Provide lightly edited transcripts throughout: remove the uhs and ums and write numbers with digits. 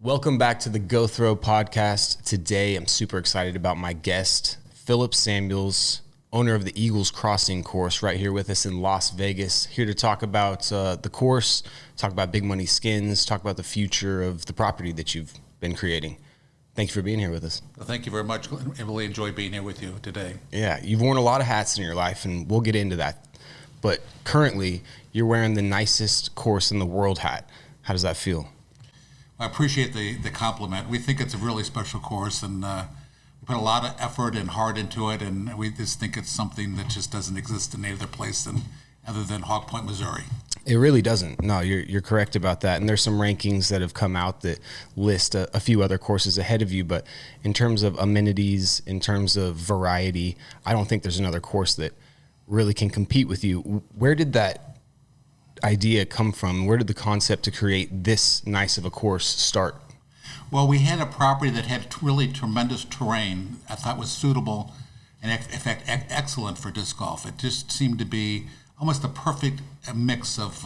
Welcome back to the Go Throw podcast. Today, I'm super excited about my guest, Philip Samuels, owner of the Eagles Crossing course, right here with us in Las Vegas. Here to talk about the course, talk about Big Money Skins, talk about the future of the property that you've been creating. Thank you for being here with us. Well, thank you very much. I really enjoy being here with you today. Yeah, you've worn a lot of hats in your life, and we'll get into that. But currently, you're wearing the nicest course in the world hat. How does that feel? I appreciate the compliment. We think it's a really special course, and we put a lot of effort and heart into it, and we just think it's something that just doesn't exist in any other place other than Hawk Point, Missouri. It really doesn't. No, you're correct about that. And there's some rankings that have come out that list a few other courses ahead of you. But in terms of amenities, in terms of variety, I don't think there's another course that really can compete with you. Where did that idea come from? Where did the concept to create this nice of a course start? Well, we had a property that had really tremendous terrain. I thought was suitable and, in fact, excellent for disc golf. It just seemed to be almost a perfect mix of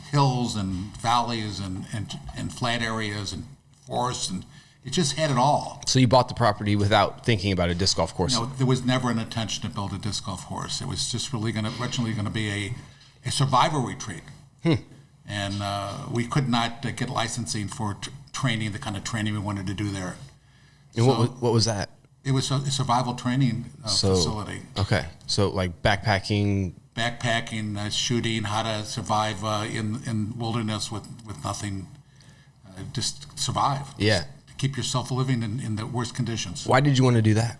hills and valleys and flat areas and forests, and it just had it all. So you bought the property without thinking about a disc golf course? No, there was never an intention to build a disc golf course. It was just really originally going to be a survival retreat. And we could not get licensing for training, the kind of training we wanted to do there. And so what was that? It was a survival training facility. Okay, so like backpacking, shooting, how to survive in wilderness with nothing, just survive. Yeah. Keep yourself living in the worst conditions. Why did you want to do that?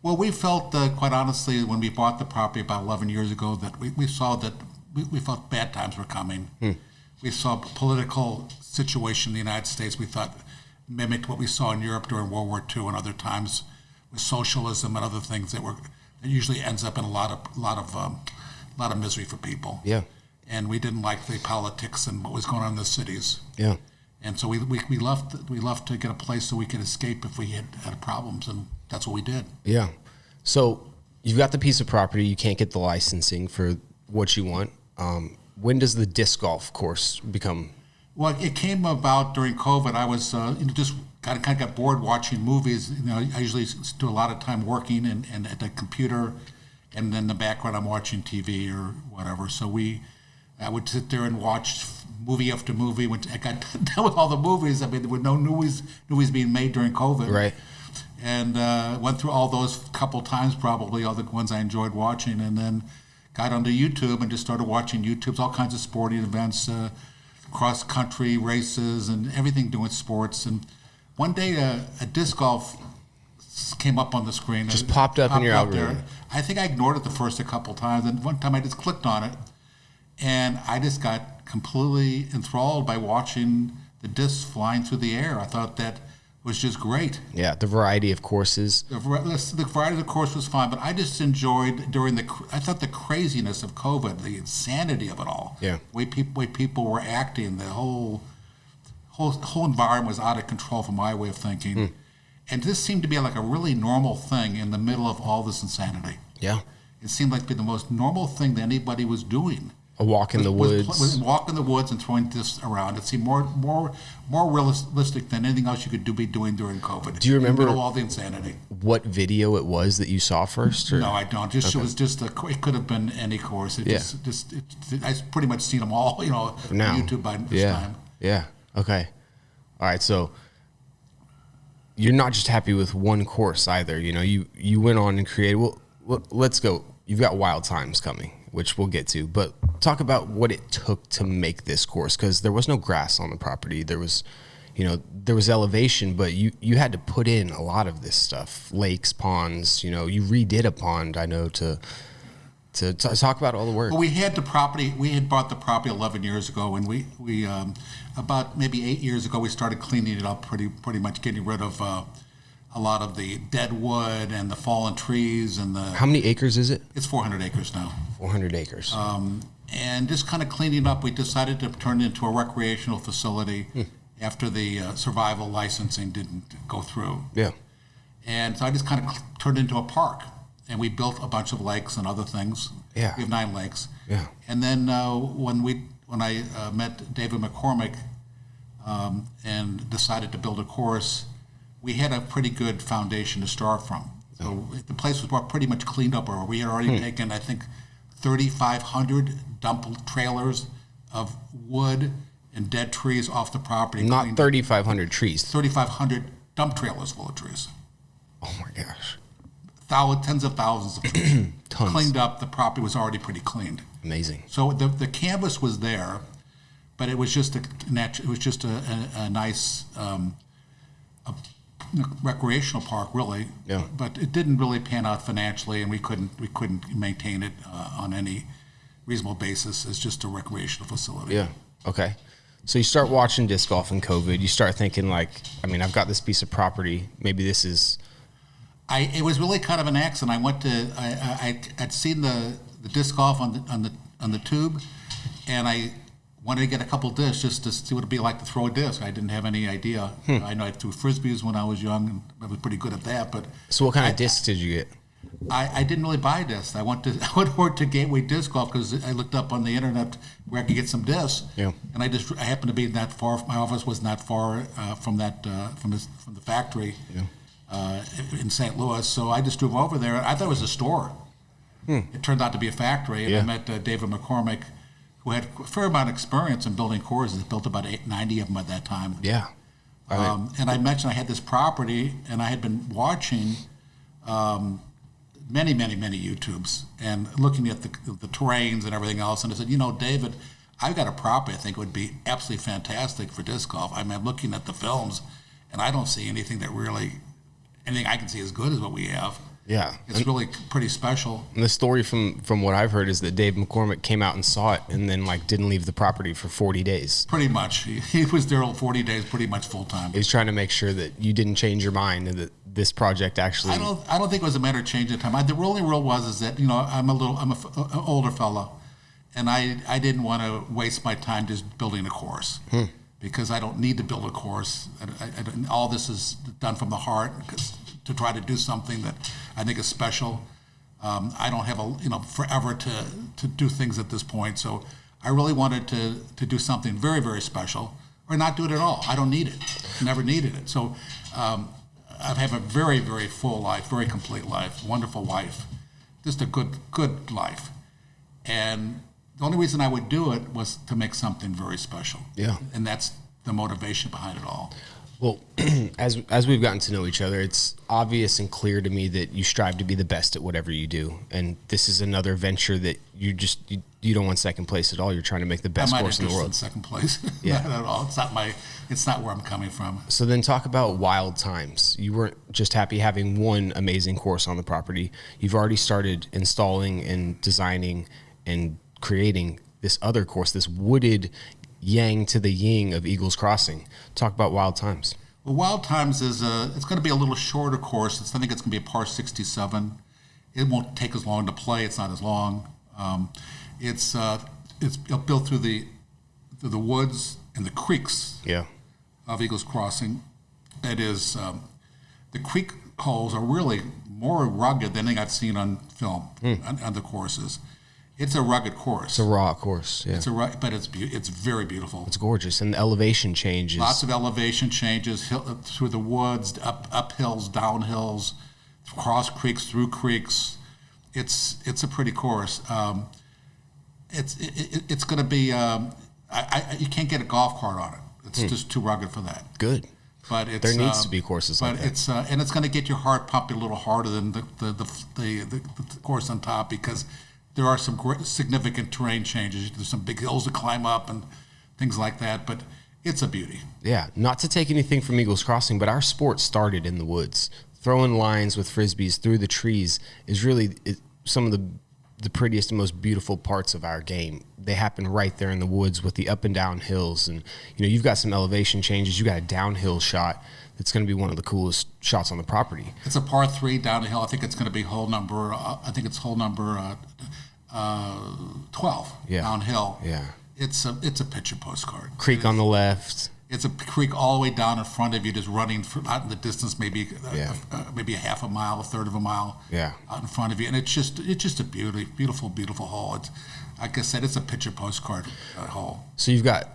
Well, we felt, quite honestly, when we bought the property about 11 years ago, that we saw that we felt bad times were coming. We saw a political situation in the United States we thought mimicked what we saw in Europe during World War II and other times with socialism and other things that usually ends up in a lot of misery for people. Yeah. And we didn't like the politics and what was going on in the cities. Yeah. And so we left to get a place so we could escape if we had problems, and that's what we did. Yeah. So you've got the piece of property, you can't get the licensing for what you want. When does the disc golf course become? Well, it came about during COVID. I was just kind of got bored watching movies. I usually do a lot of time working and at the computer, and then in the background I'm watching TV or whatever. So I would sit there and watch movie after movie. When I got done with all the movies, I mean, there were no movies being made during COVID. Right. And went through all those couple times, probably all the ones I enjoyed watching, and then got onto YouTube and just started watching YouTube's all kinds of sporting events, cross-country races and everything doing sports. And one day a disc golf came up on the screen. Just popped up in your algorithm. There. I think I ignored it the first a couple times, and one time I just clicked on it, and I just got completely enthralled by watching the discs flying through the air. I thought that was just great. Yeah, the variety of courses. The variety of the course was fine, but I just enjoyed I thought the craziness of COVID, the insanity of it all. Yeah. Way people were acting, the whole environment was out of control from my way of thinking. And this seemed to be like a really normal thing in the middle of all this insanity. Yeah. It seemed like the most normal thing that anybody was doing. A walk in the woods. Walk in the woods and throwing discs around. It seemed more realistic than anything else you could be doing during COVID. Do you remember in the middle of all the insanity? What video it was that you saw first? Or? No, I don't. It was just it could have been any course. I've pretty much seen them all, now. on YouTube by this time. Yeah. Okay. All right. So you're not just happy with one course either. You went on and created. Well, let's go. You've got Wild Times coming, which we'll get to, but talk about what it took to make this course, because there was no grass on the property. There was elevation, but you had to put in a lot of this stuff, lakes, ponds. You redid a pond, I know, to talk about all the work. Well, we had bought the property 11 years ago, and we about maybe 8 years ago we started cleaning it up, pretty much getting rid of a lot of the dead wood and the fallen trees and the. How many acres is it? It's 400 acres now. 400 acres. And just kind of cleaning up, we decided to turn it into a recreational facility after the survival licensing didn't go through. Yeah. And so I just kind of turned it into a park, and we built a bunch of lakes and other things. Yeah. We have 9 lakes. Yeah. And then when I met David McCormick, and decided to build a course, we had a pretty good foundation to start from. So the place was pretty much cleaned up, or we had already taken, I think, 3,500 dump trailers of wood and dead trees off the property. Not 3,500 trees. 3,500 dump trailers full of trees. Oh my gosh. Tens of thousands of trees. Tons. Cleaned up. The property was already pretty cleaned. Amazing. So the canvas was there, but it was just a nice recreational park, really. Yeah. But it didn't really pan out financially, and we couldn't maintain it on any reasonable basis as just a recreational facility. Yeah. Okay. So you start watching disc golf in COVID. You start thinking like, I mean, I've got this piece of property. Maybe this is. It was really kind of an accident. I'd seen the disc golf on the tube, and I wanted to get a couple discs just to see what it'd be like to throw a disc. I didn't have any idea. I know I threw frisbees when I was young, and I was pretty good at that. But So what kind of discs did you get? I didn't really buy discs. I went over to Gateway Disc Golf because I looked up on the internet where I could get some discs. Yeah. And I happened to be that far. My office was not far from the factory. Yeah. In St. Louis, so I just drove over there. I thought it was a store. It turned out to be a factory, and Yeah. I met David McCormick, who had a fair amount of experience in building courses. He built about 90 of them at that time. Yeah. And I mentioned I had this property, and I had been watching many YouTubes and looking at the terrains and everything else. And I said, David, I've got a property I think would be absolutely fantastic for disc golf. I mean, I'm looking at the films, and I don't see anything I can see as good as what we have. Yeah. It's really pretty special. And the story from what I've heard is that Dave McCormick came out and saw it and then like didn't leave the property for 40 days. Pretty much. He was there 40 days, pretty much full time. He was trying to make sure that you didn't change your mind and that this project actually. I don't think it was a matter of changing time. The only rule was that I'm an older fellow, and I didn't want to waste my time just building a course. Because I don't need to build a course. All this is done from the heart to try to do something that I think is special. I don't have forever to do things at this point. So I really wanted to do something very, very special, or not do it at all. I don't need it. Never needed it. So I have a very, very full life, very complete life, wonderful wife, just a good life. And the only reason I would do it was to make something very special. Yeah. And that's the motivation behind it all. Well, as we've gotten to know each other, it's obvious and clear to me that you strive to be the best at whatever you do. And this is another venture that you don't want second place at all. You're trying to make the best course in the world. In second place. Yeah. Not at all. It's not where I'm coming from. So then talk about wild times. You weren't just happy having one amazing course on the property. You've already started installing and designing and creating this other course, this wooded yang to the yin of Eagles Crossing. Talk about wild times. Well, Wild Times is it's going to be a little shorter course. I think it's going to be a par 67. It won't take as long to play. It's not as long. It's built through the woods and the creeks Yeah. of Eagles Crossing. It is the creek holes are really more rugged than anything I've seen on film on the courses. It's a rugged course. It's a raw course. Yeah. But it's very beautiful. It's gorgeous. And the elevation changes. Lots of elevation changes through the woods, up hills, down hills, across creeks, through creeks. It's a pretty course. It's going to be. You can't get a golf cart on it. It's just too rugged for that. Good. But There needs to be courses like that. And it's going to get your heart pumping a little harder than the course on top, because there are some significant terrain changes. There's some big hills to climb up and things like that. But it's a beauty. Yeah, not to take anything from Eagles Crossing, but our sport started in the woods. Throwing lines with frisbees through the trees is really some of the prettiest and most beautiful parts of our game. They happen right there in the woods with the up and down hills. And, you've got some elevation changes. You got a downhill shot that's going to be one of the coolest shots on the property. It's a par 3 downhill. I think it's going to be hole number 12 downhill. Yeah. It's a picture postcard. Creek on the left. It's a creek all the way down in front of you, just running out in the distance, maybe maybe a half a mile, a third of a mile out in front of you. And it's just a beautiful hole. It's, like I said, it's a picture postcard hole. So you've got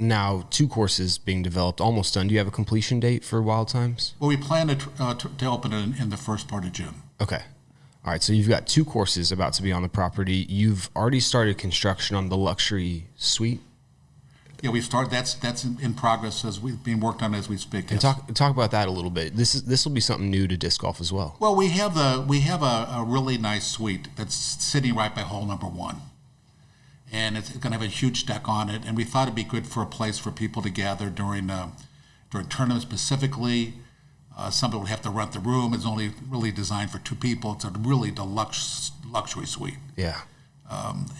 now 2 courses being developed, almost done. Do you have a completion date for Wild Times? Well, we plan to open it in the first part of June. Okay. All right. So you've got 2 courses about to be on the property. You've already started construction on the luxury suite. Yeah, we've started. That's in progress as we've been worked on as we speak. And Yes. talk about that a little bit. This will be something new to disc golf as well. Well, we have a really nice suite that's sitting right by hole number 1, and it's going to have a huge deck on it. And we thought it'd be good for a place for people to gather during tournaments specifically. Some people would have to rent the room. It's only really designed for 2 people. It's a really deluxe luxury suite, Yeah.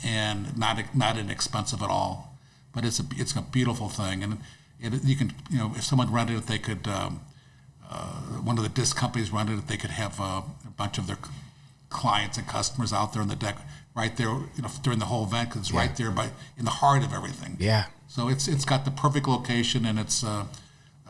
and not inexpensive at all. But it's a beautiful thing, and you can if someone rented it, they could one of the disc companies rented it. They could have a bunch of their clients and customers out there on the deck right there, during the whole event, because it's right there in the heart of everything. Yeah. So it's got the perfect location, and it's a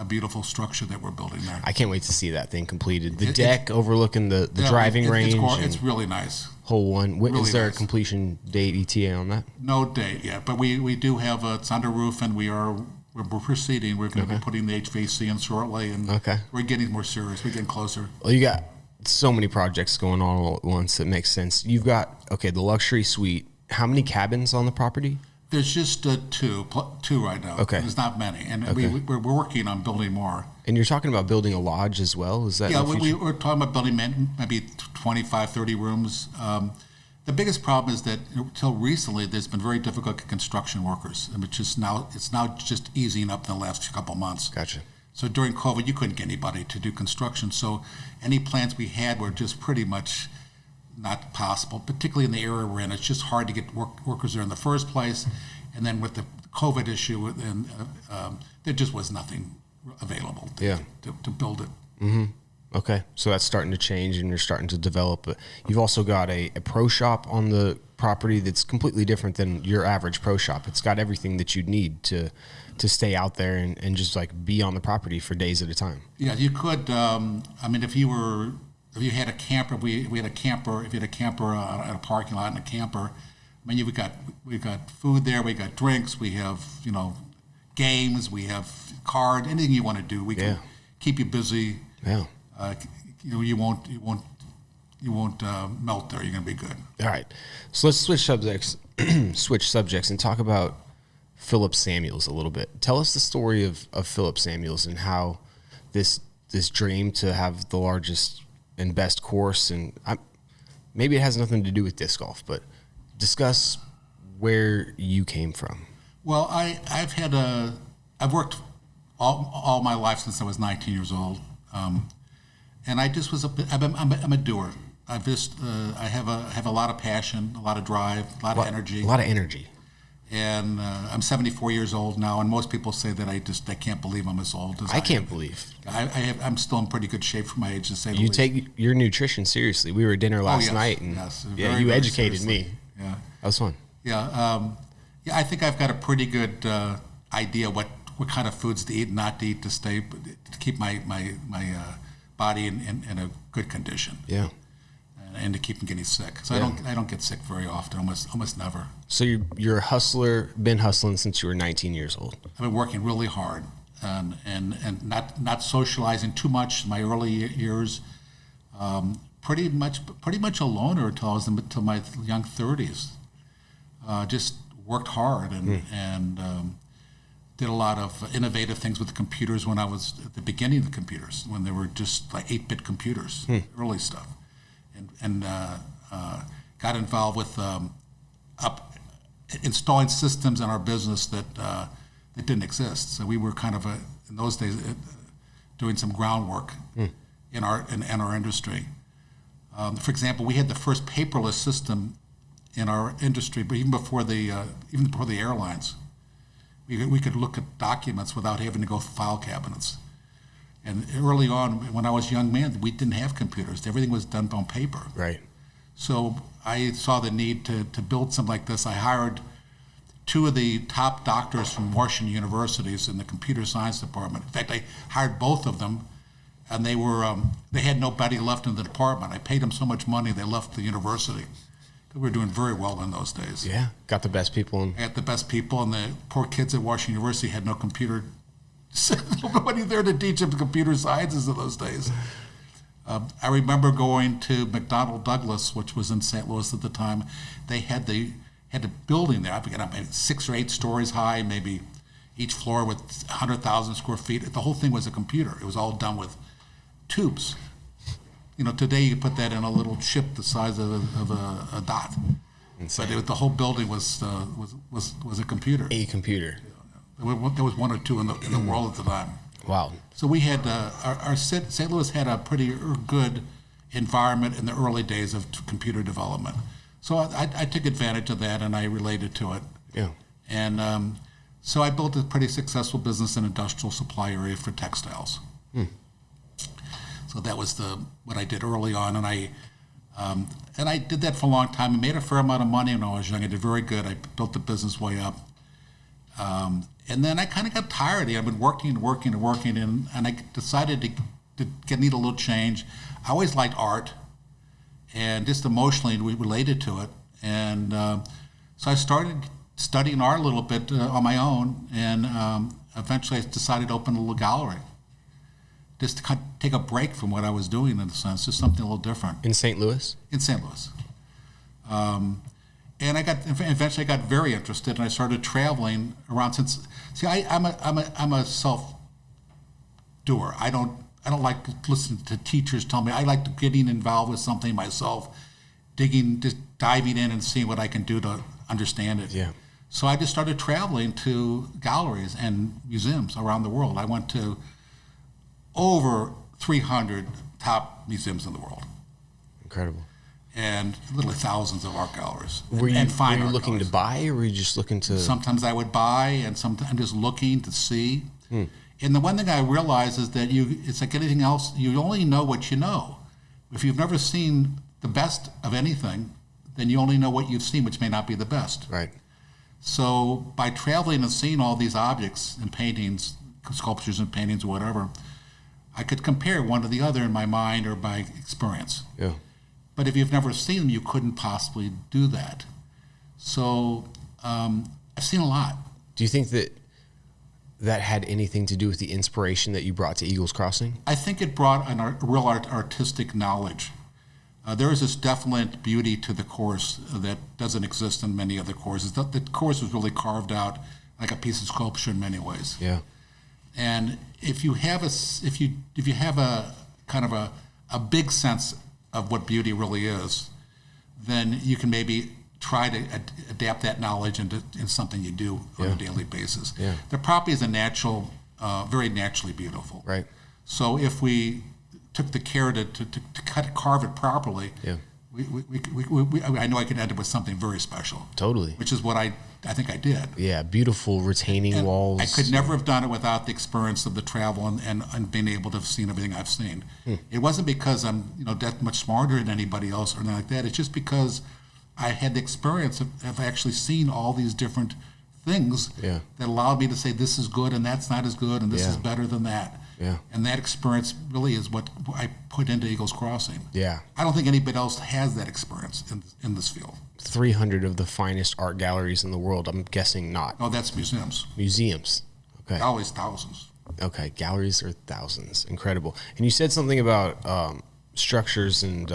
beautiful structure that we're building there. I can't wait to see that thing completed. The deck overlooking the driving range. It's really nice. Hole 1. Really Is there nice. a completion date ETA on that? No date yet, but we do have it's under roof, and we're proceeding. We're going to be putting the HVAC in shortly, and we're getting more serious. We're getting closer. Well, you got so many projects going on all at once. It makes sense. You've got the luxury suite. How many cabins on the property? There's just two right now. Okay. There's not many, and we're working on building more. And you're talking about building a lodge as well? Is that Yeah, we're talking about building maybe 25, 30 rooms. The biggest problem is that until recently, there's been very difficult construction workers, which is it's now just easing up in the last couple of months. Gotcha. So during COVID, you couldn't get anybody to do construction. So any plans we had were just pretty much not possible, particularly in the area we're in. It's just hard to get workers there in the first place. And then with the COVID issue, and there just was nothing available to build it. Mm-hmm. Okay, so that's starting to change, and you're starting to develop. You've also got a pro shop on the property that's completely different than your average pro shop. It's got everything that you'd need to stay out there and just like be on the property for days at a time. Yeah, you could. If you had a camper, we had a camper. If you had a camper at a parking lot and a camper, we've got food there. We got drinks. We have games. We have card. Anything you want to do, we can keep you busy. Yeah. You won't melt there. You're gonna be good. All right, so let's switch subjects. And talk about Philip Samuels a little bit. Tell us the story of Philip Samuels and how this dream to have the largest and best course, and maybe it has nothing to do with disc golf, but discuss where you came from. Well, I've worked all my life since I was 19 years old. And I just I'm a doer. I have a lot of passion, a lot of drive, a lot of energy. A lot of energy. And I'm 74 years old now, and most people say that I can't believe I'm as old as I can't am. believe. I'm still in pretty good shape for my age, to say the You least. take your nutrition seriously. We were at dinner last night, and very, you very educated seriously. me. Yeah. That was fun. Yeah. I think I've got a pretty good idea what kind of foods to eat and not to eat to keep my body in a good condition. Yeah. And to keep from getting sick. So I don't get sick very often, almost never. So you're a hustler, been hustling since you were 19 years old. I've been working really hard and not socializing too much in my early years. Pretty much a loner until my young 30s. Just worked hard and did a lot of innovative things with the computers when I was at the beginning of the computers, when they were just like 8-bit computers, early stuff. And got involved with installing systems in our business that didn't exist. So we were kind of in those days doing some groundwork in our industry. For example, we had the first paperless system in our industry, but even before the airlines, we could look at documents without having to go through file cabinets. And early on, when I was a young man, we didn't have computers. Everything was done on paper. Right. So I saw the need to build something like this. I hired 2 of the top doctors from Washington universities in the computer science department. In fact, I hired both of them, and they had nobody left in the department. I paid them so much money, they left the university. We were doing very well in those days. Yeah, got the best people in. I had the best people, and the poor kids at Washington University had no computer. Nobody there to teach them computer sciences in those days. I remember going to McDonnell Douglas, which was in St. Louis at the time. They had the building there. I forget, maybe 6 or 8 stories high, maybe each floor with 100,000 square feet. The whole thing was a computer. It was all done with tubes. Today you put that in a little chip the size of a dot. Insane. But the whole building was a computer. A computer. There was 1 or 2 in the world at the time. Wow. So we had our St. Louis had a pretty good environment in the early days of computer development. So I took advantage of that and I related to it. Yeah. And so I built a pretty successful business in industrial supply area for textiles. So that was what I did early on, and I did that for a long time. I made a fair amount of money when I was young. I did very good. I built the business way up. And then I kind of got tired. I've been working, and I decided to need a little change. I always liked art, and just emotionally we related to it. And so I started studying art a little bit on my own, and eventually I decided to open a little gallery, just to take a break from what I was doing, in a sense, just something a little different. In St. Louis? In St. Louis. And eventually I got very interested, and I started traveling around. I'm a self-doer. I don't like listening to teachers tell me. I like getting involved with something myself, just diving in and seeing what I can do to understand it. Yeah. So I just started traveling to galleries and museums around the world. I went to over 300 top museums in the world. Incredible. And literally thousands of art galleries. Were you looking to buy, or were you just looking to? Sometimes I would buy, and sometimes I'm just looking to see. And the one thing I realized is that it's like anything else, you only know what you know. If you've never seen the best of anything, then you only know what you've seen, which may not be the best. Right. So by traveling and seeing all these objects and paintings, sculptures and paintings or whatever, I could compare one to the other in my mind or by experience. Yeah. But if you've never seen them, you couldn't possibly do that. So I've seen a lot. Do you think that had anything to do with the inspiration that you brought to Eagles Crossing? I think it brought a real artistic knowledge. There is this definite beauty to the course that doesn't exist in many other courses. The course was really carved out like a piece of sculpture in many ways. Yeah. And if you have a kind of a big sense of what beauty really is, then you can maybe try to adapt that knowledge into something you do on a daily basis. Yeah. The property is very naturally beautiful. Right. So if we took the care to carve it properly, I know I could end up with something very special. Totally. Which is what I think I did. Yeah, beautiful retaining walls. I could never have done it without the experience of the travel and being able to have seen everything I've seen. It wasn't because I'm that much smarter than anybody else or anything like that. It's just because I had the experience of actually seeing all these different things that allowed me to say this is good and that's not as good and this is better than that. Yeah. And that experience really is what I put into Eagles Crossing. Yeah. I don't think anybody else has that experience in this field. 300 of the finest art galleries in the world. I'm guessing not. Oh, that's museums. Museums. Okay. Always thousands. Okay. Galleries are thousands. Incredible. And you said something about structures, and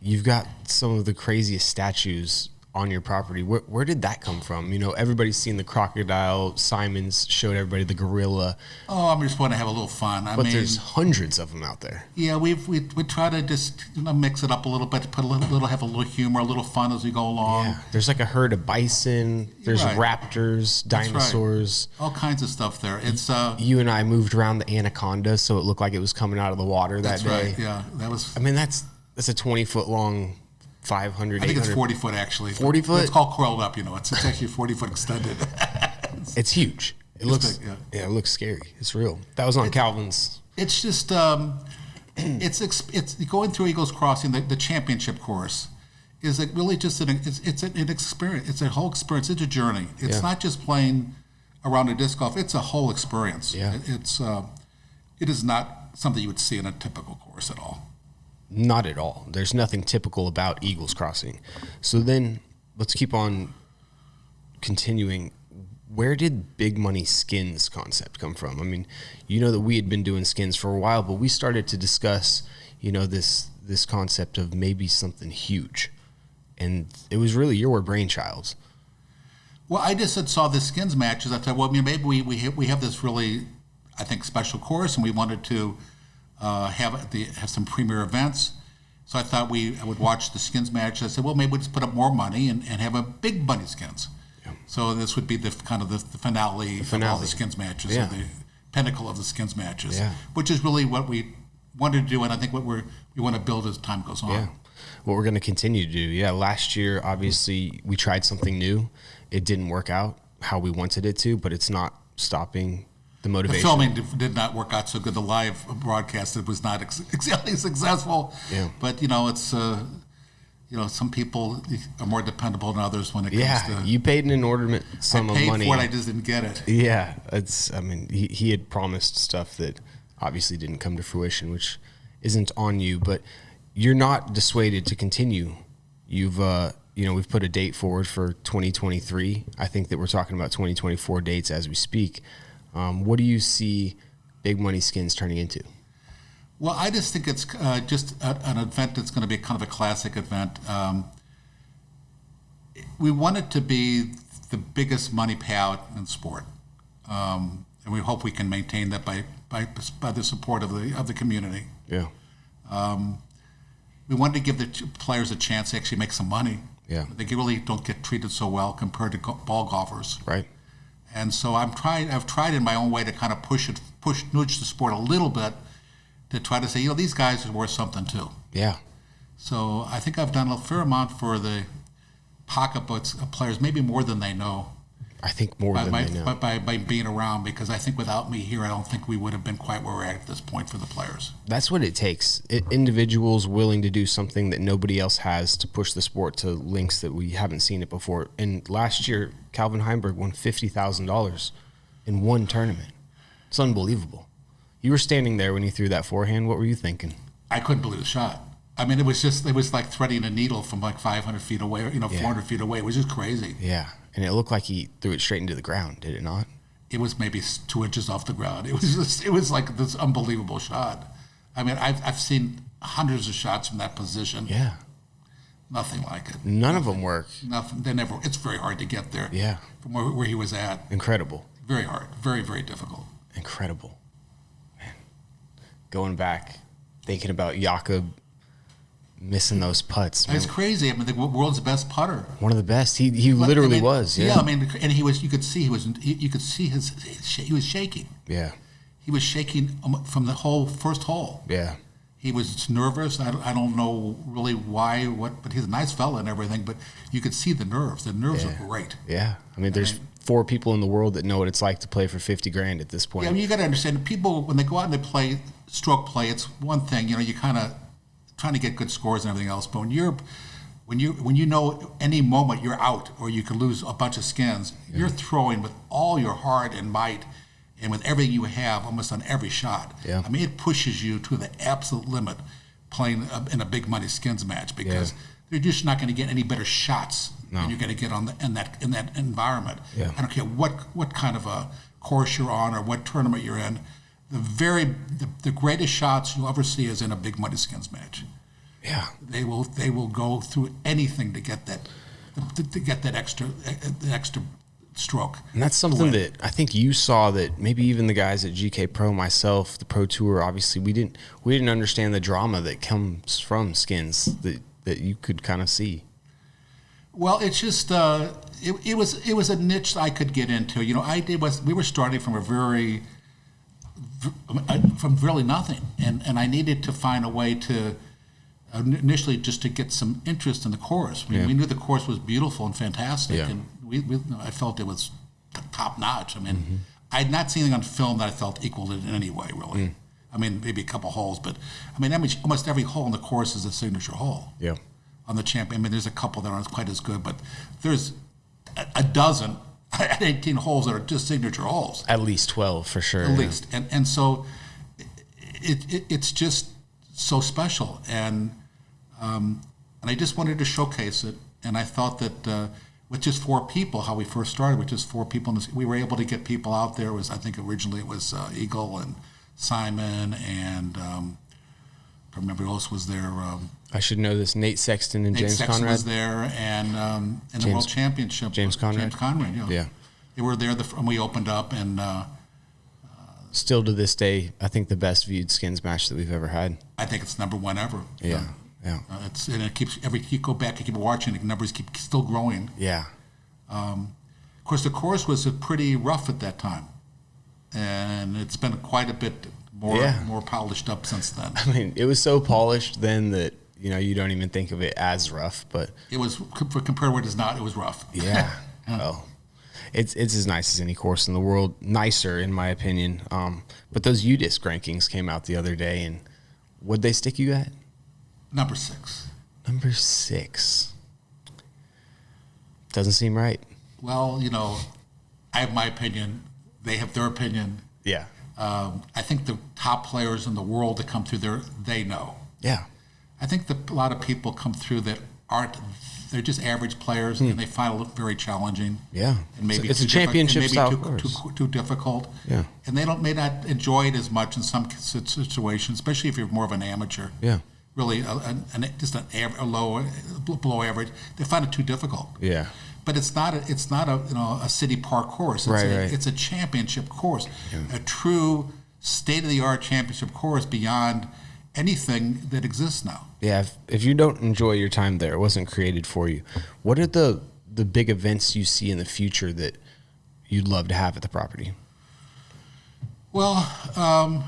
you've got some of the craziest statues on your property. Where did that come from? Everybody's seen the crocodile. Simons showed everybody the gorilla. Oh, I just want to have a little fun. But there's hundreds of them out there. Yeah, we try to just mix it up a little bit, have a little humor, a little fun as we go along. Yeah, there's like a herd of bison. There's raptors, dinosaurs, all kinds of stuff there. It's you and I moved around the anaconda, so it looked like it was coming out of the water that day. That's right. Yeah, that was. I mean, that's a 20-foot long. 500, I think it's 40 foot actually. 40 foot? It's called coiled up, It's actually 40 foot extended. It's huge. It looks big, it looks scary. It's real. That was on Calvin's. It's just it's going through Eagles Crossing. The championship course is like really just an experience. It's a whole experience. It's a journey. It's not just playing around a disc golf. It's a whole experience. Yeah. It is not something you would see in a typical course at all. Not at all. There's nothing typical about Eagles Crossing. So then let's keep on continuing. Where did Big Money Skins concept come from? I mean, you know that we had been doing skins for a while, but we started to discuss, you know, this concept of maybe something huge. And it was really your brainchild. Well, I just saw the skins matches. I thought, well, maybe we have this really, I think, special course, and we wanted to have some premier events. So I thought I would watch the skins match. I said, well, maybe we'll just put up more money and have a Big Money Skins. Yeah. So this would be the finale of all the skins matches, or the pinnacle of the skins matches, which is really what we wanted to do, and I think what we want to build as time goes on. Yeah. What we're going to continue to do. Yeah, last year, obviously, we tried something new. It didn't work out how we wanted it to, but it's not stopping the motivation. The filming did not work out so good. The live broadcast, it was not exactly successful. Yeah. But, it's, some people are more dependable than others when it comes to... Yeah, you paid an inordinate sum of money. I paid for it, I just didn't get it. Yeah, he had promised stuff that obviously didn't come to fruition, which isn't on you, but you're not dissuaded to continue. You've... we've put a date forward for 2023. I think that we're talking about 2024 dates as we speak. What do you see Big Money Skins turning into? Well, I just think it's just an event that's going to be kind of a classic event. We want it to be the biggest money payout in sport, and we hope we can maintain that by the support of the community. Yeah. We wanted to give the players a chance to actually make some money. Yeah. They really don't get treated so well compared to ball golfers. Right. And so I've tried in my own way to kind of nudge the sport a little bit to try to say, these guys are worth something too. Yeah. So I think I've done a fair amount for the pocketbooks of players, maybe more than they know. I think more than they know. By being around, because I think without me here, I don't think we would have been quite where we're at this point for the players. That's what it takes. Individuals willing to do something that nobody else has to push the sport to links that we haven't seen it before. And last year, Calvin Heimberg won $50,000 in one tournament. It's unbelievable. You were standing there when he threw that forehand. What were you thinking? I couldn't believe the shot. I mean, it was like threading a needle from like 500 feet away, 400 feet away. It was just crazy. Yeah. And it looked like he threw it straight into the ground, did it not? It was maybe 2 inches off the ground. It was like this unbelievable shot. I mean, I've seen hundreds of shots from that position. Yeah. Nothing like it. None of them work. Nothing. They never. It's very hard to get there. Yeah. From where he was at. Incredible. Very hard. Very, very difficult. Incredible. Man. Going back, thinking about Jakob missing those putts. It's crazy. I mean, the world's best putter. One of the best. He literally was. Yeah. I mean, and he was. You could see he was shaking. Yeah. He was shaking from the whole first hole. Yeah. He was nervous. I don't know really why. But he's a nice fella and everything. But you could see the nerves. The nerves are great. Yeah. I mean, there's 4 people in the world that know what it's like to play for $50,000 at this point. Yeah. I mean, you got to understand. People when they go out and they play stroke play, it's one thing. You kind of trying to get good scores and everything else. But when you know any moment you're out or you could lose a bunch of skins, you're throwing with all your heart and might and with everything you have almost on every shot. Yeah. I mean, it pushes you to the absolute limit playing in a Big Money Skins match because you're just not going to get any better shots than you're going to get in that environment. Yeah. I don't care what kind of a course you're on or what tournament you're in. The greatest shots you'll ever see is in a Big Money Skins match. Yeah, they will go through anything to get that extra stroke. And that's something that I think you saw that maybe even the guys at GK Pro, myself, the Pro Tour, obviously we didn't understand the drama that comes from skins that you could kind of see. Well, it's just it was a niche I could get into. We were starting from from really nothing, and I needed to find a way to initially just to get some interest in the course. We knew the course was beautiful and fantastic, and I felt it was top notch. I mean, I had not seen anything on film that I felt equaled it in any way, really. I mean, maybe a couple holes, but I mean, almost every hole in the course is a signature hole. Yeah. On the champion, I mean, there's a couple that aren't quite as good, but there's a dozen at 18 holes that are just signature holes. At least 12 for sure. At least, and so it's just so special, and I just wanted to showcase it. And I thought that with just 4 people, how we first started with just 4 people, we were able to get people out there. I think originally it was Eagle and Simon and I don't remember who else was there. I should know this. Nate Sexton and James Sexton Conrad was there, and in the World Championship, James Conrad. Yeah. They were there, and we opened up, and still to this day, I think the best viewed skins match that we've ever had. I think it's #1 ever. Yeah. Yeah. And it keeps you go back and keep watching, the numbers keep still growing. Yeah. Of course, the course was pretty rough at that time, and it's been quite a bit more polished up since then. I mean, it was so polished then that you don't even think of it as rough, but it was compared to what it is not. It was rough. Yeah. Oh, it's as nice as any course in the world. Nicer, in my opinion. But those UDisc rankings came out the other day, and what'd they stick you at? Number 6. Number 6. Doesn't seem right. Well, I have my opinion. They have their opinion. Yeah. I think the top players in the world that come through there, they know. Yeah. I think a lot of people come through that they're just average players, and they find it very challenging. Yeah. And maybe it's a championship style course. Too difficult. Yeah. And they may not enjoy it as much in some situations, especially if you're more of an amateur. Yeah. Really, just a low, below average. They find it too difficult. Yeah. But it's not a city park course. It's a championship course, a true state-of-the-art championship course beyond anything that exists now. Yeah, if you don't enjoy your time there, it wasn't created for you. What are the big events you see in the future that you'd love to have at the property? Well, I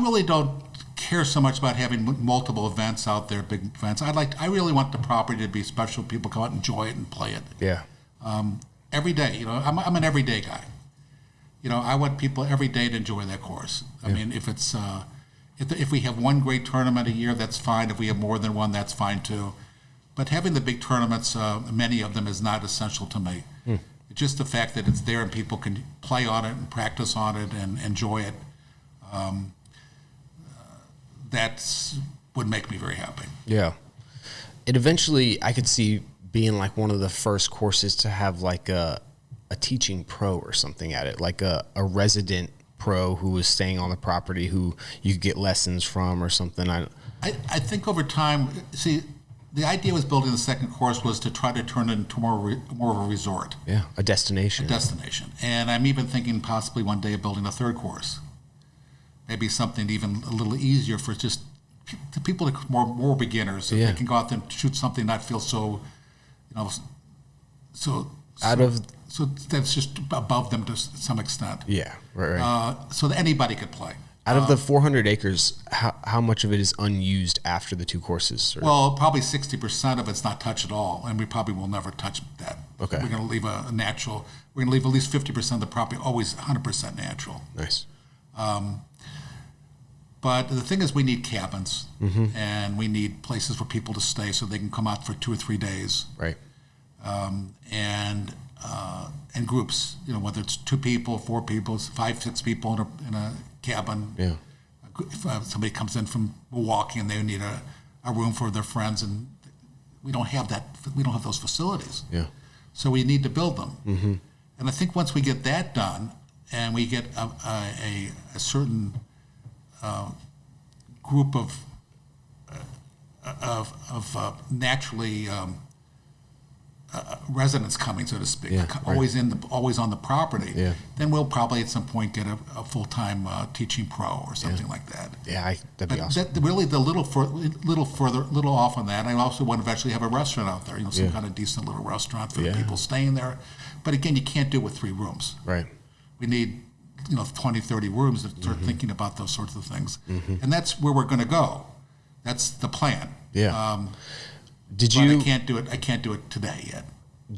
really don't care so much about having multiple events out there, big events. I really want the property to be special. People come out and enjoy it and play it. Yeah. Every day, I'm an everyday guy. I want people every day to enjoy that course. I mean, if it's if we have one great tournament a year, that's fine. If we have more than one, that's fine too. But having the big tournaments, many of them, is not essential to me. It's just the fact that it's there and people can play on it and practice on it and enjoy it. That's would make me very happy. Yeah. It eventually, I could see being like one of the first courses to have like a teaching pro or something at it, like a resident pro who was staying on the property who you could get lessons from or something. I think over time, the idea was building the second course was to try to turn it into more of a resort. Yeah, a destination. And I'm even thinking possibly one day of building a third course. Maybe something even a little easier for just the people that are more beginners, so they can go out there and shoot something, not feel so so that's just above them to some extent. Yeah, right. So that anybody could play. Out of the 400 acres, how much of it is unused after the 2 courses? Well, probably 60% of it's not touched at all, and we probably will never touch that. Okay. We're going to leave a natural. We're going to leave at least 50% of the property always 100% natural. Nice. But the thing is, we need cabins, and we need places for people to stay so they can come out for 2 or 3 days. Right. And groups, whether it's 2 people, 4 people, 5, 6 people in a cabin. Yeah. If somebody comes in from Milwaukee and they need a room for their friends, and we don't have that. We don't have those facilities. Yeah. So we need to build them. And I think once we get that done, and we get a certain group of naturally residents coming, so to speak, always on the property, then we'll probably at some point get a full-time teaching pro or something like that. Yeah, that'd be awesome. Really, the little off on that. I also want to eventually have a restaurant out there, some kind of decent little restaurant for the people staying there. But again, you can't do it with 3 rooms. Right. We need 20, 30 rooms to start thinking about those sorts of things, and that's where we're going to go. That's the plan. Yeah. I can't do it. I can't do it today yet.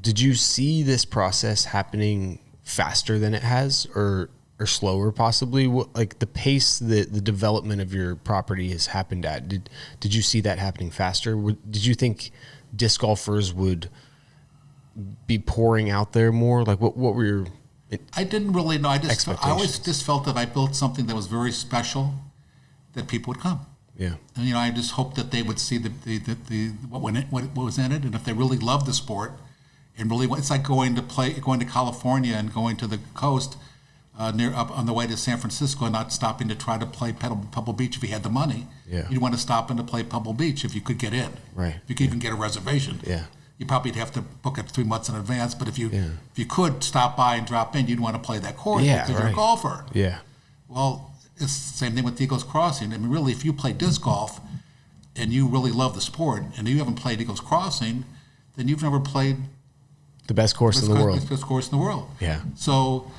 Did you see this process happening faster than it has, or slower possibly? Like the pace that the development of your property has happened at? Did you see that happening faster? Did you think disc golfers would be pouring out there more? Like what were your? I didn't really know. I always expectations? just felt that I built something that was very special, that people would come. Yeah. And I just hope that they would see what was in it, and if they really love the sport, and really, it's like going to California and going to the coast, near up on the way to San Francisco, and not stopping to try to play Pebble Beach if you had the money. Yeah. You'd want to stop in to play Pebble Beach if you could get in. Right. If you could even get a reservation. Yeah. You probably have to book it 3 months in advance, but if you could stop by and drop in, you'd want to play that course because you're a golfer. Yeah. Well, it's the same thing with Eagles Crossing. I mean, really, if you play disc golf and you really love the sport and you haven't played Eagles Crossing, then you've never played the best course in the world. The best course in the world. Yeah. So,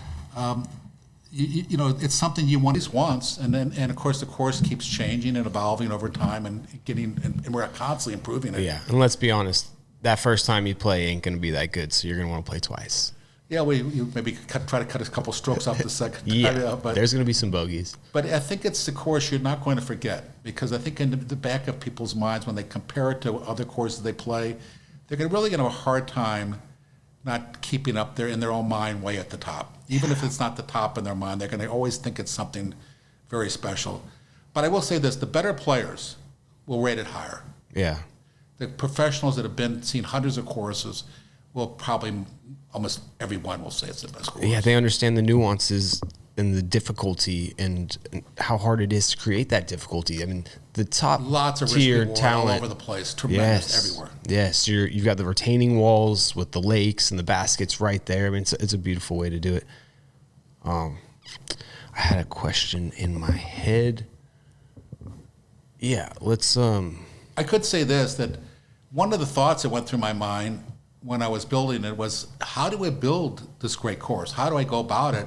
it's something you want at least once, and of course the course keeps changing and evolving over time and and we're constantly improving it. Yeah, and let's be honest, that first time you play ain't going to be that good, so you're going to want to play twice. Yeah, you maybe try to cut a couple strokes off the second. But there's going to be some bogeys. But I think it's the course you're not going to forget, because I think in the back of people's minds when they compare it to other courses they play, they're really going to have a hard time not keeping up there in their own mind way at the top. Even if it's not the top in their mind, they're going to always think it's something very special. But I will say this, the better players will rate it higher. Yeah. The professionals that have seen hundreds of courses will probably, almost everyone will say it's the best course. Yeah, they understand the nuances and the difficulty and how hard it is to create that difficulty. I mean, the top lots of tier risky talent all over the place, tremendous everywhere. Yes, you've got the retaining walls with the lakes and the baskets right there. I mean, it's a beautiful way to do it. I had a question in my head. Yeah, let's. I could say this, that one of the thoughts that went through my mind when I was building it was, how do I build this great course? How do I go about it?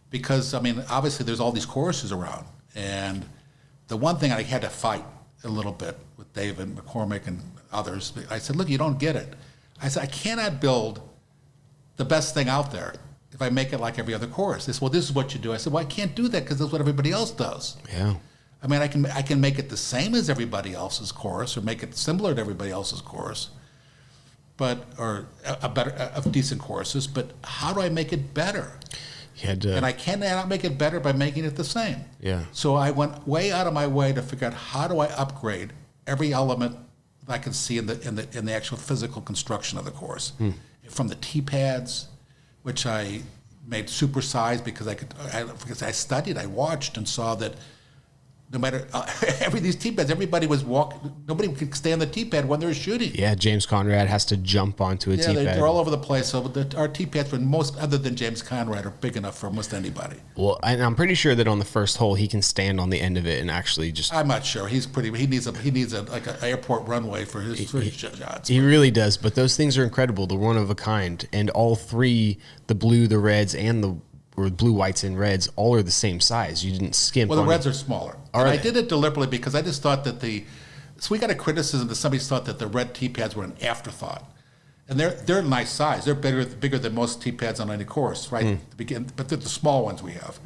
Because, I mean, obviously there's all these courses around. And the one thing I had to fight a little bit with David McCormick and others, I said, look, you don't get it. I said, I cannot build the best thing out there if I make it like every other course. They said, well, this is what you do. I said, well, I can't do that because that's what everybody else does. Yeah. I mean, I can make it the same as everybody else's course, or make it similar to everybody else's course, or a decent courses. But how do I make it better? And I cannot make it better by making it the same. Yeah. So I went way out of my way to figure out, how do I upgrade every element that I can see in the actual physical construction of the course, from the tee pads, which I made supersized because I studied, I watched, and saw that. No matter these tee pads, everybody was nobody could stay on the tee pad when they're shooting. Yeah, James Conrad has to jump onto a tee pad. They're all over the place. So our tee pads, for most other than James Conrad, are big enough for almost anybody. Well, and I'm pretty sure that on the first hole he can stand on the end of it and actually just. I'm not sure. He needs like an airport runway for his shots. He really does. But those things are incredible. They're one of a kind, and all three, the blue, the reds, and the blue, whites, and reds, all are the same size. You didn't skimp. Well, the reds are smaller. And I did it deliberately because I just thought that so we got a criticism that somebody thought that the red tee pads were an afterthought. And they're a nice size. They're bigger than most tee pads on any course, right? But they're the small ones we have.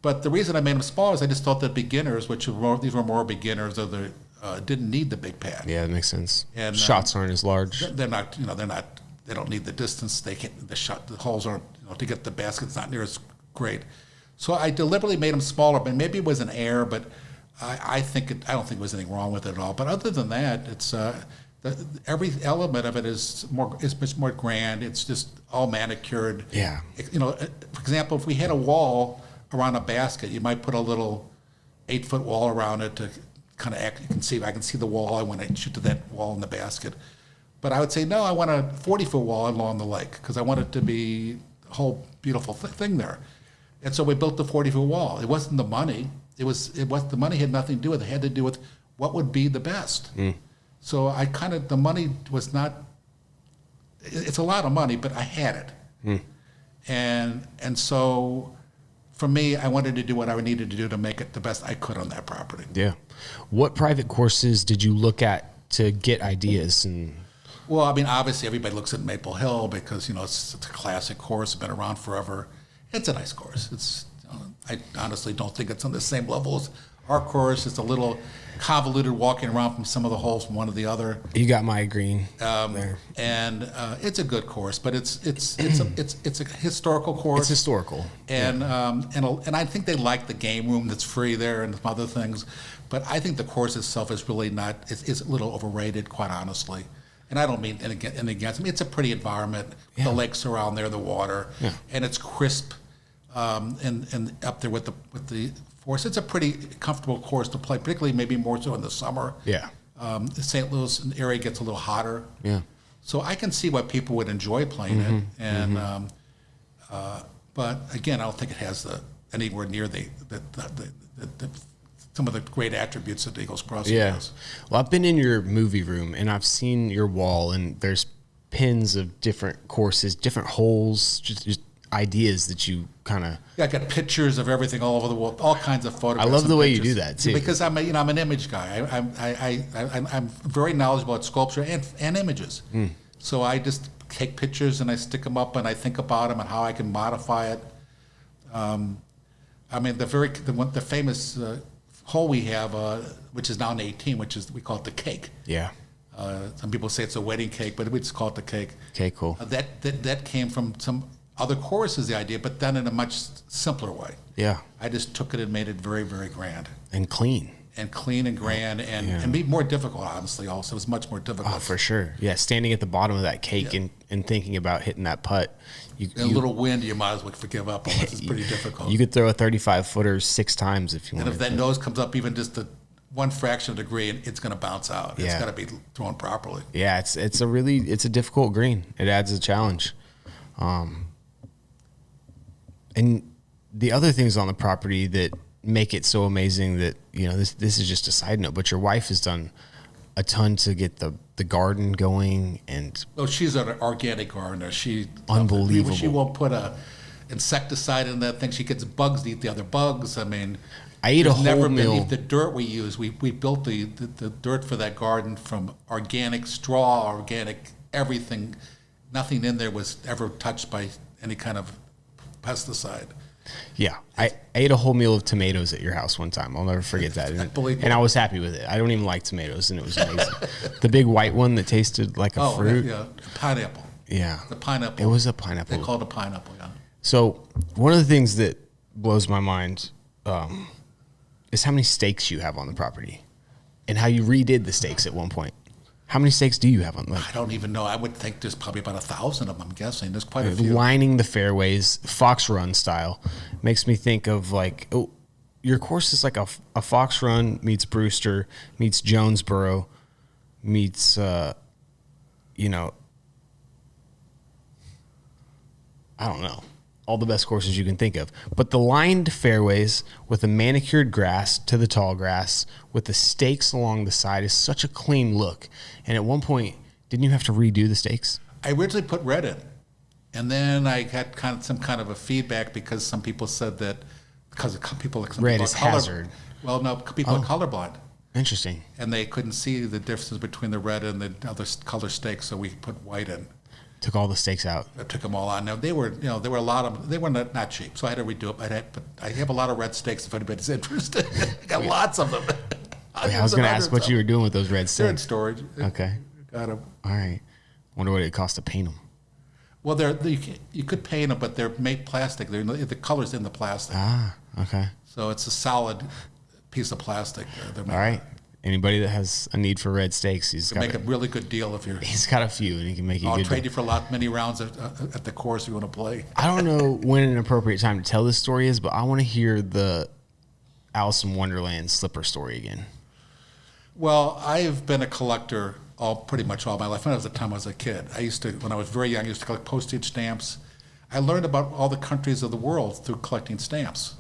But the reason I made them smaller is I just thought that beginners, these were more beginners, didn't need the big pad. Yeah, that makes sense. And shots aren't as large. They're not. They don't need the distance. The holes aren't. To get the basket's not near as great. So I deliberately made them smaller, but maybe it was an error, but I don't think there was anything wrong with it at all. But other than that, it's every element of it is much more grand. It's just all manicured. Yeah. For example, if we had a wall around a basket, you might put a little 8-foot wall around it to kind of act. I can see the wall. I want to shoot to that wall in the basket. But I would say, no, I want a 40-foot wall along the lake because I want it to be a whole beautiful thing there. And so we built the 40-foot wall. It wasn't the money. The money had nothing to do with it. It had to do with what would be the best. So the money was not, it's a lot of money, but I had it. And so for me, I wanted to do what I needed to do to make it the best I could on that property. Yeah. What private courses did you look at to get ideas? Well, I mean, obviously everybody looks at Maple Hill because, it's a classic course, it's been around forever. It's a nice course. It's I honestly don't think it's on the same level as our course. It's a little convoluted walking around from some of the holes from one to the other. You got my green there. And it's a good course, but it's a historical course. It's historical, and I think they like the game room that's free there and some other things, but I think the course itself is really not. It's a little overrated, quite honestly. And I don't mean and against. I mean, it's a pretty environment. Yeah. The lakes around there, the water, Yeah. and it's crisp, and up there with the forest. It's a pretty comfortable course to play, particularly maybe more so in the summer. Yeah. The St. Louis area gets a little hotter. Yeah. So I can see why people would enjoy playing it, and but again, I don't think it has anywhere near the some of the great attributes that Eagles Crossing has. Well, I've been in your movie room and I've seen your wall, and there's pins of different courses, different holes, just ideas that you kind of. Yeah, I got pictures of everything all over the wall, all kinds of photographs. I love the way you pictures. do that too, because I'm an image guy. I'm very knowledgeable at sculpture and images. So I just take pictures and I stick them up and I think about them and how I can modify it. I mean, the famous hole we have, which is now an 18, which is we call it the cake. Yeah. Some people say it's a wedding cake, but we just call it the cake. Okay, cool. That came from some other courses, the idea, but done in a much simpler way. Yeah. I just took it and made it very, very grand. And clean. And clean and grand and be more difficult, honestly, also. It was much more difficult. Oh, for sure. Yeah, standing at the bottom of that cake and thinking about hitting that putt. A little wind, you might as well forgive up on it. It's pretty difficult. You could throw a 35-footer 6 times if you want. And if that nose comes up even just one fraction of a degree, it's going to bounce out. It's got to be thrown properly. Yeah, it's a difficult green. It adds a challenge. And the other things on the property that make it so amazing that, this is just a side note, but your wife has done a ton to get the garden going. And she's an organic gardener. Unbelievable. She won't put a insecticide in that thing. She gets bugs to eat the other bugs. I mean, I ate a whole meal. The dirt we use, we built the dirt for that garden from organic straw, organic everything. Nothing in there was ever touched by any kind of pesticide. Yeah, I ate a whole meal of tomatoes at your house one time. I'll never forget that. And I was happy with it. I don't even like tomatoes, and it was amazing. The big white one that tasted like a fruit. Yeah, pineapple. Yeah. The pineapple. It was a pineapple. They call it a pineapple, yeah. So one of the things that blows my mind is how many stakes you have on the property and how you redid the stakes at one point. How many stakes do you have on? I don't even know. I would think there's probably about 1,000 of them, I'm guessing. There's quite a few. Lining the fairways, fox run style, makes me think of your course is like a fox run meets Brewster, meets Jonesboro, meets, I don't know, all the best courses you can think of. But the lined fairways with the manicured grass to the tall grass with the stakes along the side is such a clean look. And at one point, didn't you have to redo the stakes? I originally put red in. And then I got some kind of a feedback because some people said that because people red is hazard. Well, no, people are colorblind. Interesting. And they couldn't see the differences between the red and the other color stakes, so we put white in. Took all the stakes out. I took them all out. Now there were a lot of them. They were not cheap, so I had to redo it. But I have a lot of red stakes if anybody's interested. I got lots of them. I was going to ask what you were doing with those red stakes. They're in storage. Okay. Got them. All right. Wonder what it cost to paint them. Well, you could paint them, but they're made plastic. The color's in the plastic. Ah, okay. So it's a solid piece of plastic. All right. Anybody that has a need for red stakes, he's got make a really good deal if you're. He's got a few, and he can make you. I'll trade you for many rounds at the course you want to play. I don't know when an appropriate time to tell this story is, but I want to hear the Alice in Wonderland slipper story again. Well, I've been a collector pretty much all my life. When I was a kid, when I was very young, I used to collect postage stamps. I learned about all the countries of the world through collecting stamps.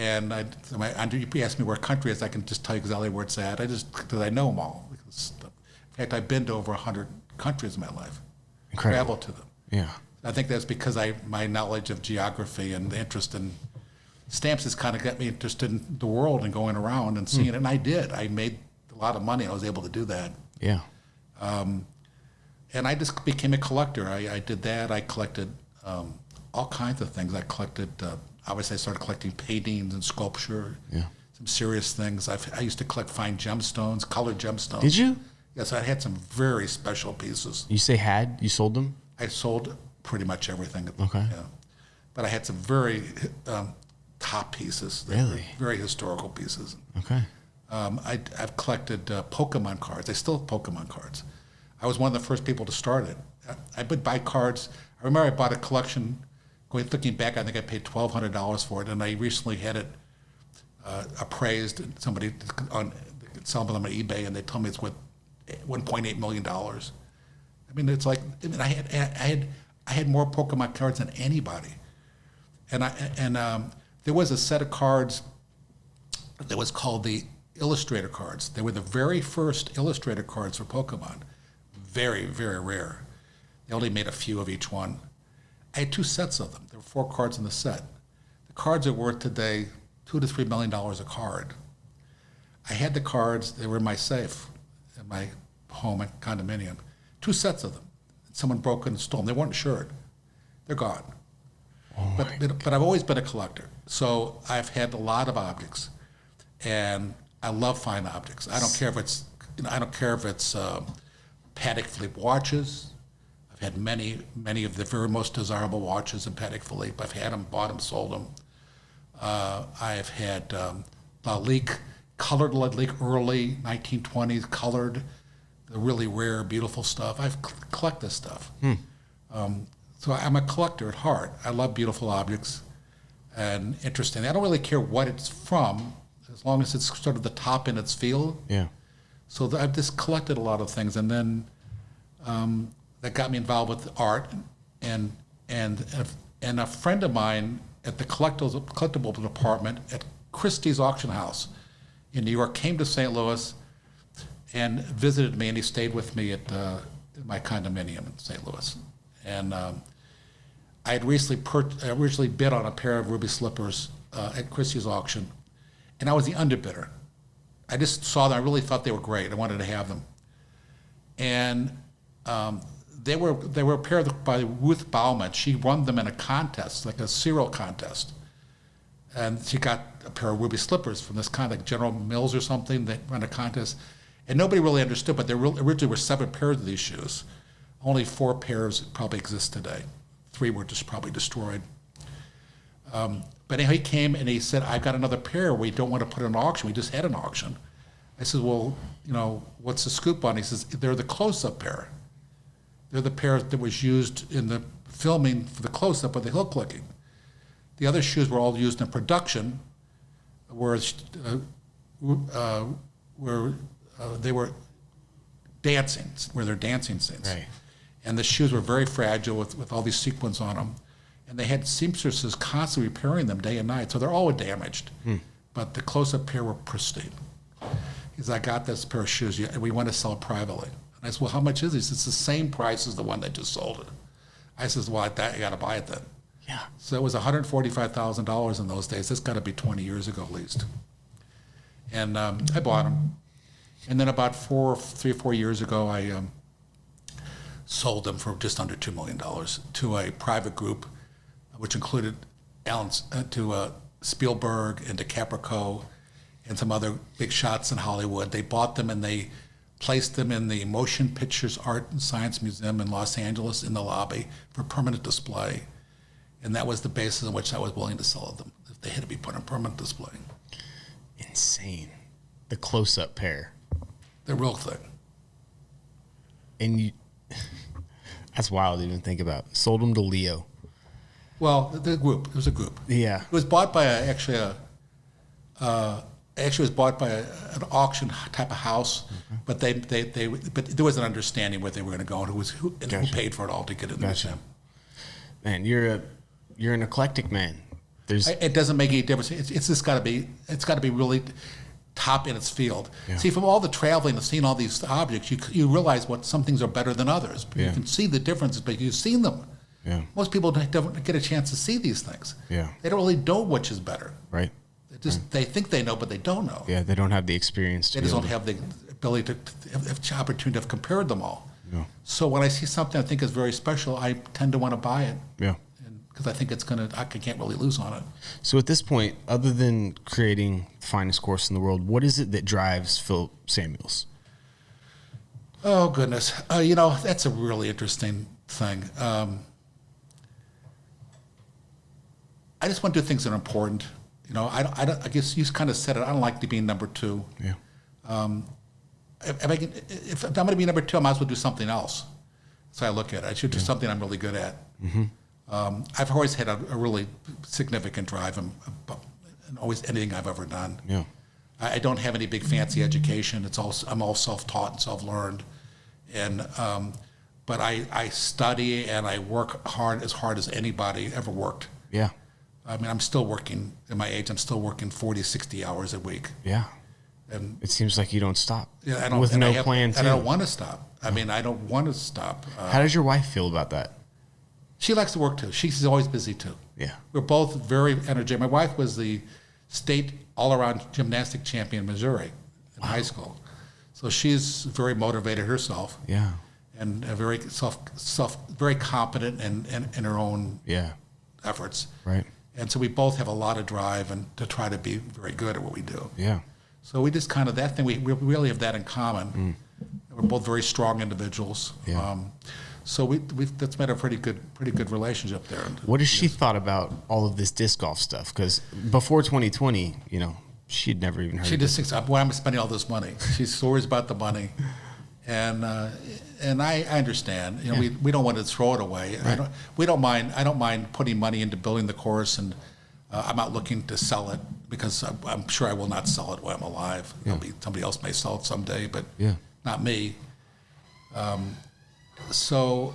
And if you ask me where a country is, I can just tell you exactly where it's at. Because I know them all. In fact, I've been to over 100 countries in my life. Incredible. Traveled to them. Yeah. I think that's because my knowledge of geography and the interest in stamps has kind of got me interested in the world and going around and seeing it. And I did. I made a lot of money. I was able to do that. Yeah. And I just became a collector. I did that. I collected all kinds of things. I collected obviously, I started collecting paintings and sculpture. Yeah. Some serious things. I used to collect fine gemstones, colored gemstones. Did you? Yes, I had some very special pieces. You say had? You sold them? I sold pretty much everything. Okay. Yeah. But I had some very top pieces. that Really? were very historical pieces. Okay. I've collected Pokemon cards. I still have Pokemon cards. I was one of the first people to start it. I would buy cards. I remember I bought a collection. Looking back, I think I paid $1,200 for it, and I recently had it appraised. Somebody on selling them on eBay, and they told me it's worth $1.8 million. I mean, it's like I had more Pokemon cards than anybody, and there was a set of cards that was called the Illustrator cards. They were the very first Illustrator cards for Pokemon. Very, very rare. They only made a few of each one. I had 2 sets of them. There were 4 cards in the set. The cards are worth today $2 to $3 million a card. I had the cards. They were in my safe in my home and condominium. 2 sets of them. Someone broke and stole them. They weren't insured. They're gone. But I've always been a collector. So I've had a lot of objects, and I love fine objects. I don't care if it's Patek Philippe watches. I've had many of the very most desirable watches in Patek Philippe. I've had them, bought them, sold them. I've had Lalique, colored Lalique, early 1920s, colored, the really rare, beautiful stuff. I've collect this stuff. So I'm a collector at heart. I love beautiful objects and interesting. I don't really care what it's from, as long as it's sort of the top in its field. Yeah. So I've just collected a lot of things, and then that got me involved with art, and a friend of mine at the collectible department at Christie's Auction House in New York came to St. Louis and visited me, and he stayed with me at my condominium in St. Louis. And I had originally bid on a pair of ruby slippers at Christie's auction, and I was the underbidder. I just saw them. I really thought they were great. I wanted to have them. And they were a pair by Ruth Bauman. She won them in a contest, like a cereal contest. And she got a pair of ruby slippers from this kind of like General Mills or something that ran a contest. And nobody really understood, but there originally were 7 pairs of these shoes. Only 4 pairs probably exist today. 3 were just probably destroyed. But anyway, he came and he said, "I've got another pair. We don't want to put it on auction. We just had an auction." I said, "Well, what's the scoop on?" He says, "They're the close-up pair. They're the pair that was used in the filming for the close-up of the hill clicking. The other shoes were all used in production, where they were dancing, where they're dancing scenes." Right. And the shoes were very fragile with all these sequins on them. And they had seamstresses constantly repairing them day and night, so they're all damaged. But the close-up pair were pristine. He said, "I got this pair of shoes, and we want to sell it privately." And I said, "Well, how much is it?" He said, "It's the same price as the one that just sold it." I says, "Well, you got to buy it then." Yeah. So it was $145,000 in those days. That's got to be 20 years ago at least. And I bought them. And then about 3 or 4 years ago, I sold them for just under $2 million to a private group, which included Spielberg and DiCaprio and some other big shots in Hollywood. They bought them and they placed them in the Motion Pictures Art and Science Museum in Los Angeles in the lobby for permanent display. And that was the basis on which I was willing to sell them, if they had to be put on permanent display. Insane. The close-up pair. The real thing. And you, that's wild to even think about. Sold them to Leo. Well, the group. It was a group. Yeah. It was bought by an auction type of house, but but there was an understanding where they were going to go and who paid for it all to get it in the museum. Man, you're an eclectic man. It doesn't make any difference. It's just got to be really top in its field. Yeah. See, from all the traveling and seeing all these objects, you realize what some things are better than others. Yeah. You can see the differences, but you've seen them. Yeah. Most people don't get a chance to see these things. Yeah. They don't really know which is better. Right. They think they know, but they don't know. Yeah, they don't have the experience. They just don't have the ability to have the opportunity to have compared them all. Yeah. So when I see something I think is very special, I tend to want to buy it. Yeah. because I think I can't really lose on it. So at this point, other than creating the finest course in the world, what is it that drives Phil Samuels? Oh, goodness. That's a really interesting thing. I just want to do things that are important. I guess you kind of said it. I don't like to be number two. Yeah. If I'm going to be number two, I might as well do something else. So I look at it. I should do something I'm really good at. Mm-hmm. I've always had a really significant drive in always anything I've ever done. Yeah. I don't have any big fancy education. I'm all self-taught and self-learned, but I study and I work hard as anybody ever worked. Yeah. I mean, I'm still working at my age. I'm still working 40, 60 hours a week. Yeah. And it seems like you don't stop. Yeah, I don't. With no plan to. And I don't want to stop. I mean, I don't want to stop. How does your wife feel about that? She likes to work too. She's always busy too. Yeah. We're both very energetic. My wife was the state all-around gymnastic champion in Missouri in high school, so she's very motivated herself. Yeah. And very very competent in her own efforts. Right. And so we both have a lot of drive and to try to be very good at what we do. Yeah. So we just kind of that thing. We really have that in common. We're both very strong individuals. Yeah. So that's made a pretty good relationship there. What has she thought about all of this disc golf stuff? Because before 2020, she'd never even heard. She just thinks, "Why am I spending all this money?" She's worries about the money, and I understand. We don't want to throw it away. Right. I don't mind putting money into building the course, and I'm not looking to sell it because I'm sure I will not sell it while I'm alive. Yeah. Somebody else may sell it someday, but not me. So,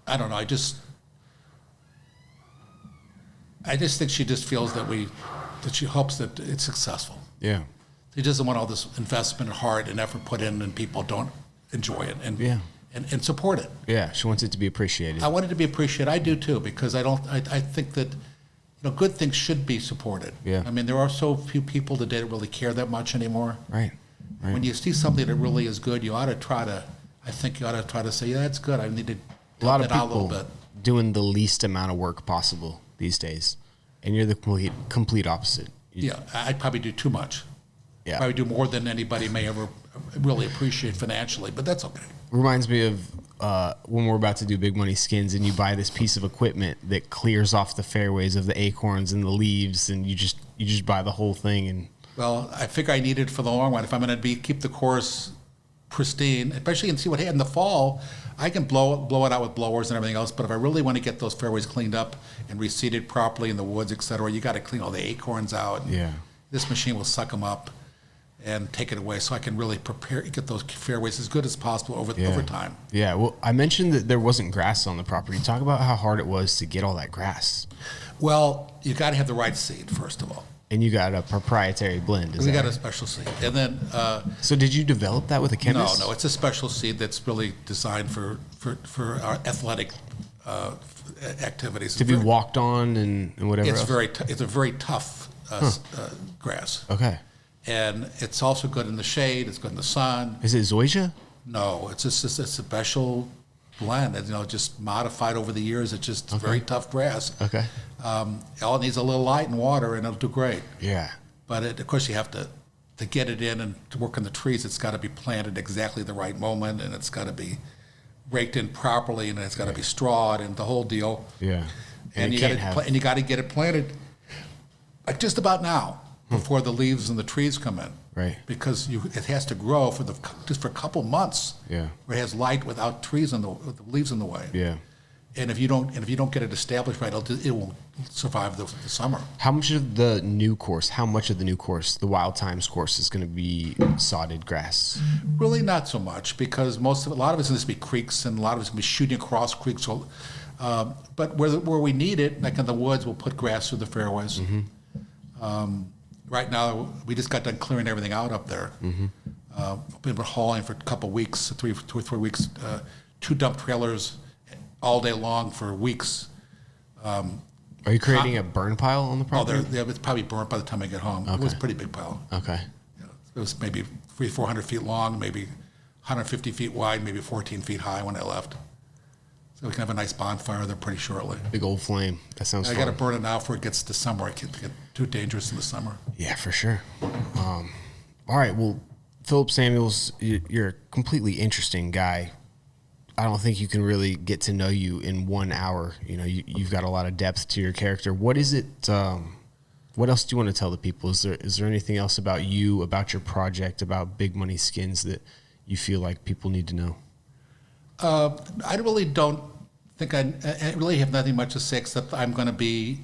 I don't know. I just think she just feels that she hopes that it's successful. Yeah. She doesn't want all this investment and heart and effort put in, and people don't enjoy it and support it. Yeah. She wants it to be appreciated. I want it to be appreciated. I do too, because I think that good things should be supported. Yeah. I mean, there are so few people today that really care that much anymore. Right. When you see something that really is good, you ought to try to say, yeah, that's good. I need to a lot of out a little people bit. doing the least amount of work possible these days, and you're the complete opposite. Yeah, I'd probably do too much. Yeah. Probably do more than anybody may ever really appreciate financially, but that's okay. Reminds me of when we're about to do Big Money Skins, and you buy this piece of equipment that clears off the fairways of the acorns and the leaves, and you just buy the whole thing. And well, I figure I need it for the long run. If I'm going to keep the course pristine, especially and see what in the fall, I can blow it out with blowers and everything else. But if I really want to get those fairways cleaned up and reseeded properly in the woods, etc., you got to clean all the acorns out. Yeah. This machine will suck them up and take it away, so I can really get those fairways as good as possible over time. Yeah. Well, I mentioned that there wasn't grass on the property. Talk about how hard it was to get all that grass. Well, you got to have the right seed first of all. And you got a proprietary blend. We got a special seed, and then. So did you develop that with a chemist? No, it's a special seed that's really designed for our athletic activities. To be walked on and whatever. It's else? It's a very tough grass. Okay. And it's also good in the shade. It's good in the sun. Is it zoysia? No, it's just a special blend. Just modified over the years. It's just very tough grass. Okay. All it needs a little light and water, and it'll do great. Yeah. But of course, you have to get it in and to work on the trees. It's got to be planted exactly the right moment, and it's got to be raked in properly, and it's got to be strawed, and the whole deal. Yeah. And you got to get it planted like just about now, before the leaves and the trees come in. Right. Because it has to grow just for a couple months. Yeah. Where it has light without trees with the leaves in the way. Yeah. And if you don't get it established right, it won't survive the summer. How much of the new course, the Wild Times course, is going to be sodded grass? Really not so much, because a lot of it's going to be creeks, and a lot of it's going to be shooting across creeks. So, but where we need it, like in the woods, we'll put grass through the fairways. Mm-hmm. Right now, we just got done clearing everything out up there. Mm-hmm. We've been hauling for a couple of weeks, 2 or 3 weeks, 2 dump trailers all day long for weeks. Are you creating a burn pile on the property? It's probably burnt by the time I get home. Okay. It was a pretty big pile. Okay. It was maybe 300-400 feet long, maybe 150 feet wide, maybe 14 feet high when I left. So we can have a nice bonfire there pretty shortly. Big old flame. That sounds I fun. got to burn it now before it gets to summer. It can get too dangerous in the summer. Yeah, for sure. All right. Well, Philip Samuels, you're a completely interesting guy. I don't think you can really get to know you in 1 hour. You know, you've got a lot of depth to your character. What is it? What else do you want to tell the people? Is there anything else about you, about your project, about Big Money Skins that you feel like people need to know? I really don't think I really have nothing much to say except I'm going to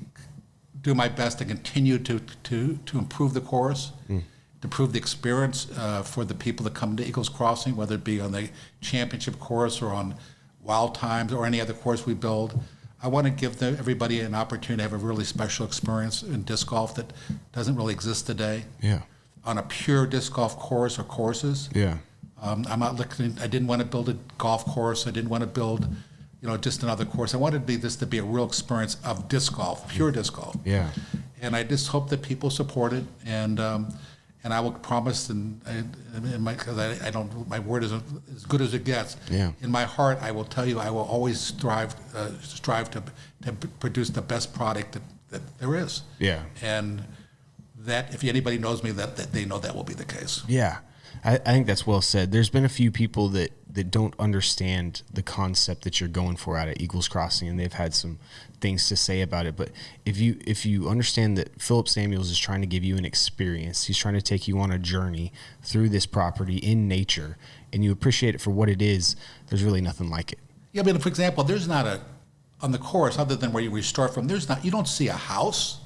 do my best to continue to improve the course, to improve the experience for the people that come to Eagles Crossing, whether it be on the championship course or on Wild Times or any other course we build. I want to give everybody an opportunity to have a really special experience in disc golf that doesn't really exist today. Yeah. On a pure disc golf course or courses. Yeah. I'm not looking. I didn't want to build a golf course. I didn't want to build, just another course. I wanted this to be a real experience of disc golf, pure disc golf. Yeah. And I just hope that people support it. And I will promise, because I don't, my word isn't as good as it gets. Yeah. In my heart, I will tell you, I will always strive to produce the best product that there is. Yeah. And that if anybody knows me, that they know that will be the case. Yeah. I think that's well said. There's been a few people that don't understand the concept that you're going for out at Eagles Crossing, and they've had some things to say about it. But if you understand that Philip Samuels is trying to give you an experience, he's trying to take you on a journey through this property in nature, and you appreciate it for what it is, there's really nothing like it. Yeah, but for example, there's not on the course, other than where you start from, you don't see a house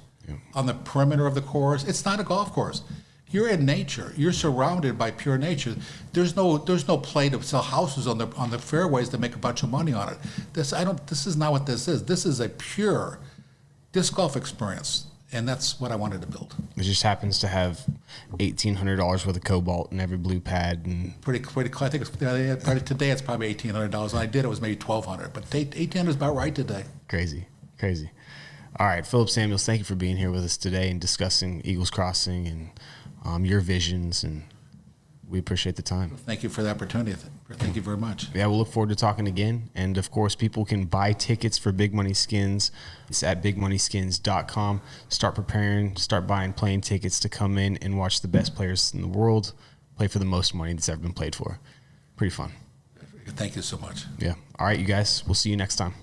on the perimeter of the course. It's not a golf course. You're in nature. You're surrounded by pure nature. There's no play to sell houses on the fairways to make a bunch of money on it. This is not what this is. This is a pure disc golf experience, and that's what I wanted to build. It just happens to have $1,800 worth of cobalt in every blue pad, and pretty. I think today it's probably $1,800. When I did it was maybe $1,200, but $1,800 is about right today. Crazy. All right, Philip Samuels, thank you for being here with us today and discussing Eagles Crossing and your visions, and we appreciate the time. Thank you for the opportunity. Thank you very much. Yeah, we'll look forward to talking again. And of course, people can buy tickets for Big Money Skins. It's at bigmoneyskins.com. Start preparing, start buying plane tickets to come in and watch the best players in the world play for the most money that's ever been played for. Pretty fun. Thank you so much. Yeah. All right, you guys, we'll see you next time.